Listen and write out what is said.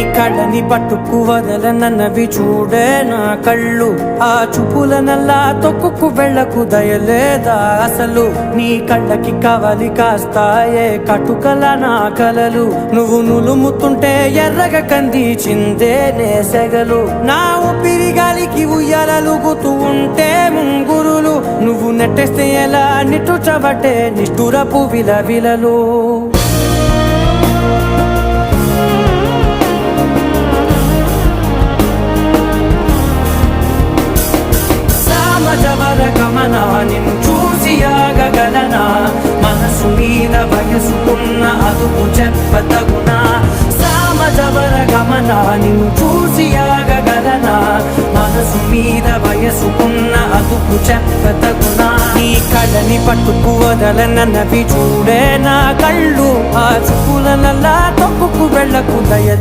కళ్ళని పట్టుకు వదలనన్నవి చూడే నా కళ్ళు. ఆ చూపులనల్లా తొక్కుకు వెళ్ళకు దయలేదా అసలు. నీ కళ్ళకి కవలి కాస్తాయే కటుకల నా కలలు. నువ్వు నులుముతుంటే ఎర్రగ కంది చిందే నేసెగలు. నా ఊపిరి గాలికి ఉయ్యాలలుగుతూ ఉంటే ముంగురులు. నువ్వు నెట్టేస్తే ఎలా నిట్టుచబట్టే నిష్ఠురపు విలవిలలు. గమన నిన్ను చూసి ఆగగలనా. మనసు మీద వయసుకున్న అదుపు చెప్పతగునా. సామజవర గమన నిన్ను చూసి ఆగగలనా. మనసు మీద వయసుకున్న అదుపు చెప్పతగునా. నీ కళ్ళని పట్టుకు వదలనన్నవి చూడే నా కళ్ళు. ఆ చూపులనల్లా తొక్కుకు వెళ్ళకు దయ